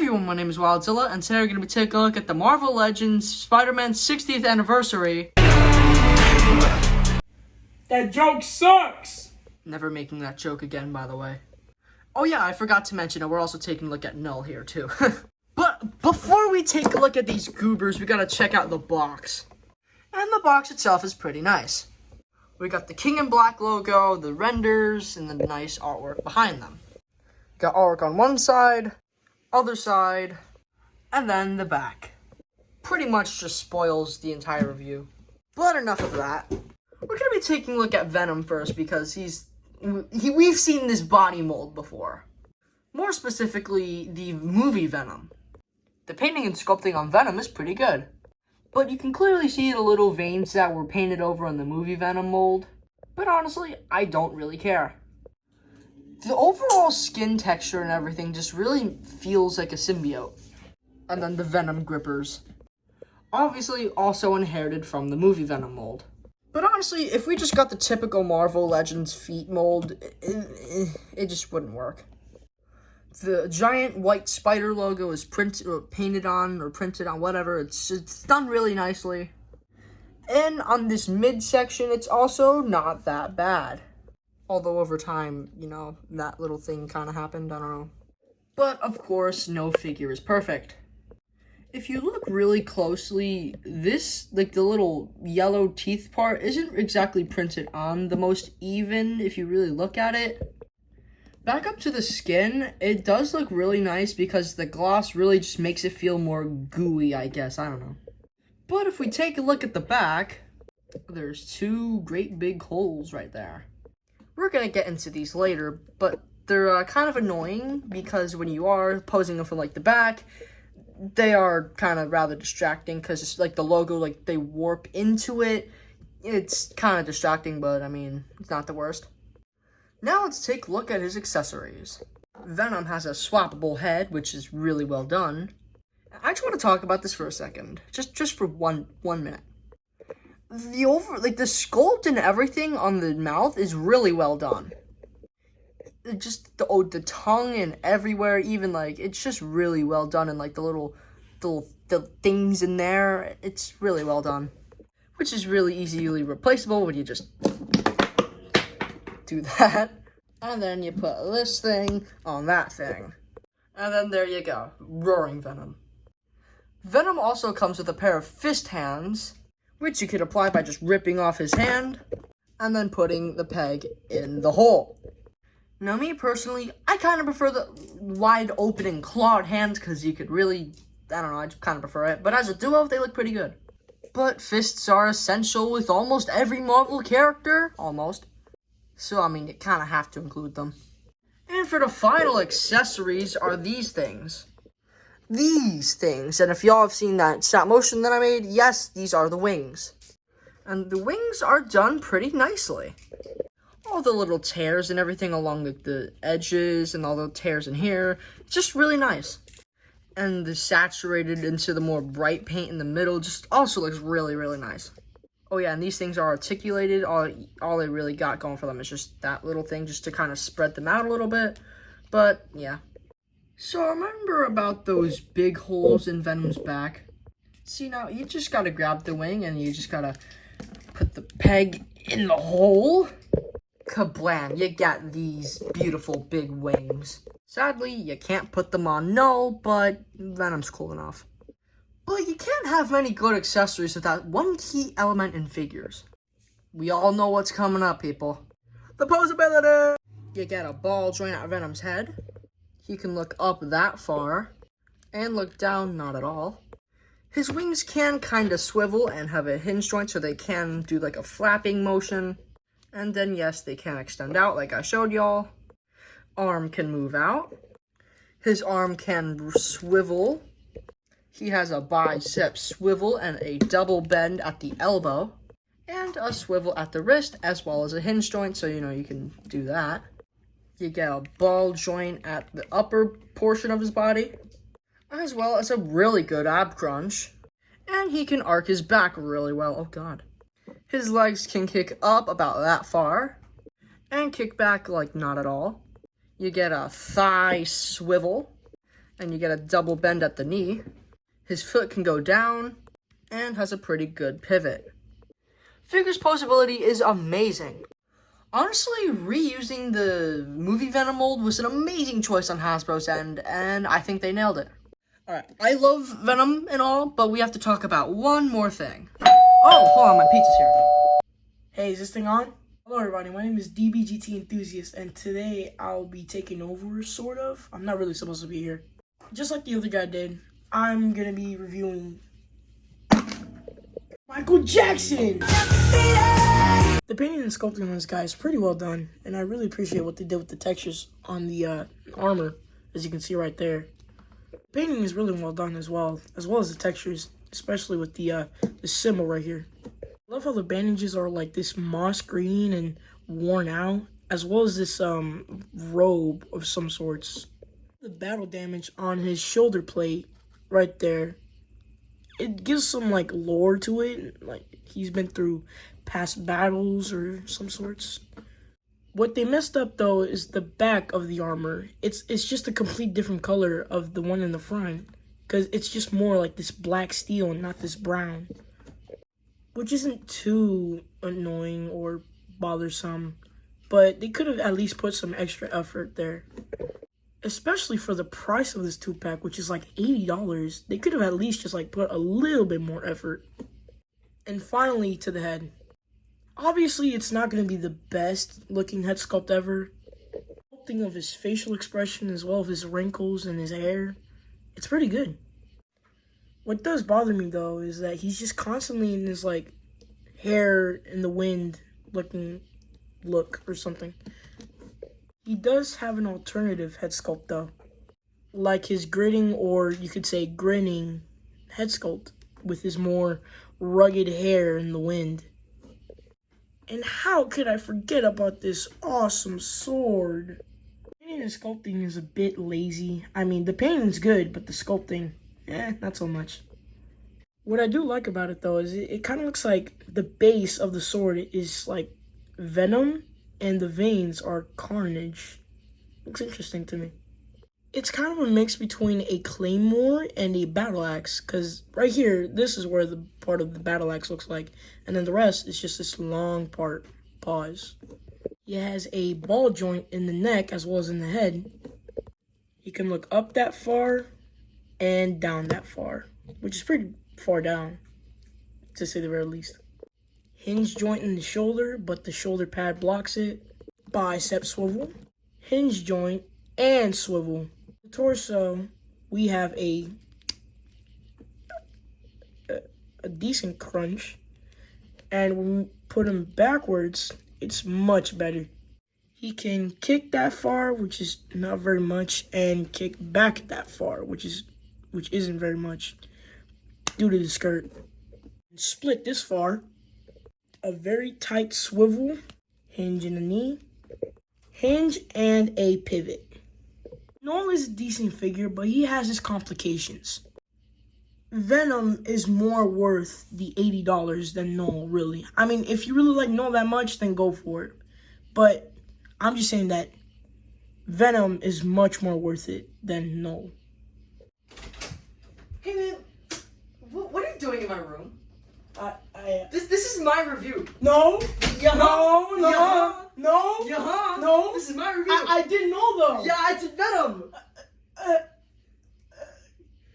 everyone, my name is Wildzilla, and today we're going to be taking a look at the Marvel Legends Spider-Man 60th Anniversary. That joke sucks! Never making that joke again, by the way. Oh yeah, I forgot to mention it, we're also taking a look at Knull here, too. But before we take a look at these goobers, we gotta check out the box. And the box itself is pretty nice. We got the King in Black logo, the renders, and the nice artwork behind them. Got artwork on one side, other side, and then the back. Pretty much just spoils the entire review. But enough of that. We're gonna be taking a look at Venom first because we've seen this body mold before. More specifically, the movie Venom. The painting and sculpting on Venom is pretty good. But you can clearly see the little veins that were painted over on the movie Venom mold. But honestly, I don't really care. The overall skin texture and everything just really feels like a symbiote. And then the Venom grippers. Obviously also inherited from the movie Venom mold. But honestly, if we just got the typical Marvel Legends feet mold, it just wouldn't work. The giant white spider logo is printed or painted on or printed on, whatever. It's done really nicely. And on this midsection, it's also not that bad. Although over time, you know, that little thing kind of happened, I don't know. But of course, no figure is perfect. If you look really closely, this, like the little yellow teeth part, isn't exactly printed on the most even if you really look at it. Back up to the skin, it does look really nice because the gloss really just makes it feel more gooey, I guess, I don't know. But if we take a look at the back, there's two great big holes right there. We're gonna get into these later, but they're kind of annoying because when you are posing them from like the back, they are kind of rather distracting because it's like the logo, like they warp into it. It's kind of distracting, but I mean, it's not the worst. Now let's take a look at his accessories. Venom has a swappable head, which is really well done. I just want to talk about this for a second, just for one minute. The sculpt and everything on the mouth is really well done. Just the tongue and everywhere, even like it's just really well done, and like the things in there, it's really well done, which is really easily replaceable when you just do that, and then you put this thing on that thing, and then there you go, roaring Venom. Venom also comes with a pair of fist hands, which you could apply by just ripping off his hand and then putting the peg in the hole. Now, me personally, I kind of prefer the wide open and clawed hands because you could really, I don't know, I just kind of prefer it. But as a duo, they look pretty good. But fists are essential with almost every Marvel character, almost. So, I mean, you kind of have to include them. And for the final accessories are these things. These things, and if y'all have seen that stop motion that I made, yes, these are the wings. And the wings are done pretty nicely. All the little tears and everything along the edges and all the tears in here, it's just really nice. And the saturated into the more bright paint in the middle just also looks really, really nice. Oh yeah, and these things are articulated. All they really got going for them is just that little thing just to kind of spread them out a little bit. But yeah. So remember about those big holes in Venom's back? See, now you just gotta grab the wing and you just gotta put the peg in the hole. Kablam, you got these beautiful big wings. Sadly, you can't put them on Knull, but Venom's cool enough. But you can't have many good accessories without one key element in figures. We all know what's coming up, people. The posability! You get a ball joint at Venom's head. He can look up that far, and look down not at all. His wings can kind of swivel and have a hinge joint so they can do like a flapping motion. And then yes, they can extend out like I showed y'all. Arm can move out. His arm can swivel. He has a bicep swivel and a double bend at the elbow. And a swivel at the wrist as well as a hinge joint, so you know you can do that. You get a ball joint at the upper portion of his body, as well as a really good ab crunch. And he can arc his back really well. Oh god. His legs can kick up about that far, and kick back like not at all. You get a thigh swivel, And you get a double bend at the knee. His foot can go down and has a pretty good pivot. Figure's posability is amazing. Honestly, reusing the movie Venom mold was an amazing choice on Hasbro's end, and I think they nailed it. Alright, I love Venom and all, but we have to talk about one more thing. Oh, hold on, my pizza's here. Hey, is this thing on? Hello everybody, my name is DBGT Enthusiast, and today I'll be taking over, sort of. I'm not really supposed to be here. Just like the other guy did, I'm gonna be reviewing Michael Jackson! The painting and sculpting on this guy is pretty well done, and I really appreciate what they did with the textures on the armor, as you can see right there. The painting is really well done as well as the textures, especially with the symbol right here. I love how the bandages are like this moss green and worn out, as well as this robe of some sorts. The battle damage on his shoulder plate right there, it gives some like lore to it, like he's been through past battles or some sorts. What they messed up though is the back of the armor. It's just a complete different color of the one in the front, because it's just more like this black steel and not this brown, which isn't too annoying or bothersome, but they could have at least put some extra effort there. Especially for the price of this 2-pack, which is like $80. They could have at least just like put a little bit more effort. And finally, to the head. Obviously, it's not going to be the best looking head sculpt ever. Sculpting of his facial expression as well as his wrinkles and his hair, it's pretty good. What does bother me though is that he's just constantly in this like hair in the wind looking look or something. He does have an alternative head sculpt though, like his gritting, or you could say grinning, head sculpt with his more rugged hair in the wind. And how could I forget about this awesome sword? Painting and sculpting is a bit lazy. I mean, the painting's good, but the sculpting, not so much. What I do like about it though is it kind of looks like the base of the sword is like Venom, and the veins are Carnage. Looks interesting to me. It's kind of a mix between a claymore and a battle axe, because right here, this is where the part of the battle axe looks like, and then the rest is just this long part, pause. He has a ball joint in the neck as well as in the head. He can look up that far and down that far, which is pretty far down, to say the very least. Hinge joint in the shoulder, but the shoulder pad blocks it. Bicep swivel. Hinge joint and swivel. The torso, we have a decent crunch. And when we put him backwards, it's much better. He can kick that far, which is not very much, and kick back that far, which isn't very much due to the skirt. Split this far. A very tight swivel, hinge in the knee, hinge and a pivot. Knull is a decent figure, but he has his complications. Venom is more worth the $80 than Knull, really. I mean, if you really like Knull that much, then go for it. But I'm just saying that Venom is much more worth it than Knull. Hey man, what are you doing in my room? This is my review. No! Yeah. No! No! Yeah. No! Yeah. No! This is my review. I didn't know though! Yeah, I did Venom.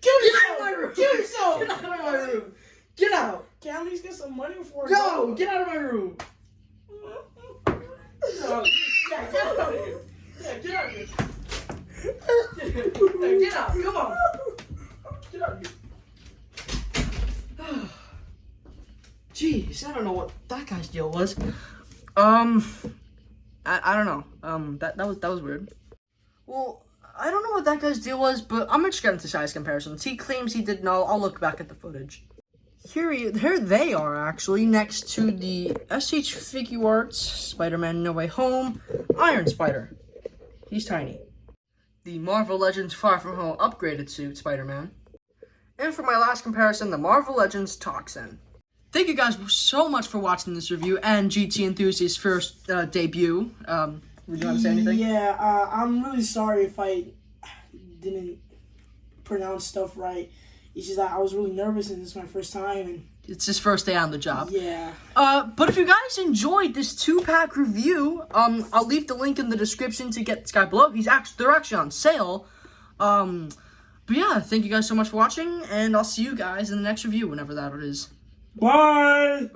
Kill Get yourself! out of my room. Kill yourself! Get out of my room. Get out. Can I at least get some money before I Go. Get out of my room. Yeah, get out of here. Yeah, get out of here. Yeah, get out. Come on. Get out of here. Jeez, I don't know what that guy's deal was. I don't know. That was weird. Well, I don't know what that guy's deal was, but I'm just getting into size comparisons. He claims he did Knull. I'll look back at the footage. Here they are, actually, next to the SH Figure Arts, Spider-Man No Way Home, Iron Spider. He's tiny. The Marvel Legends Far From Home upgraded suit, Spider-Man. And for my last comparison, the Marvel Legends Toxin. Thank you guys so much for watching this review and GT Enthusiast's first debut. Would you want to say anything? Yeah, I'm really sorry if I didn't pronounce stuff right. It's just that I was really nervous, and this is my first time, and It's his first day on the job. yeah. But if you guys enjoyed this 2-pack review, I'll leave the link in the description to get this guy below. They're actually on sale. But yeah, thank you guys so much for watching, and I'll see you guys in the next review, whenever that is. Bye!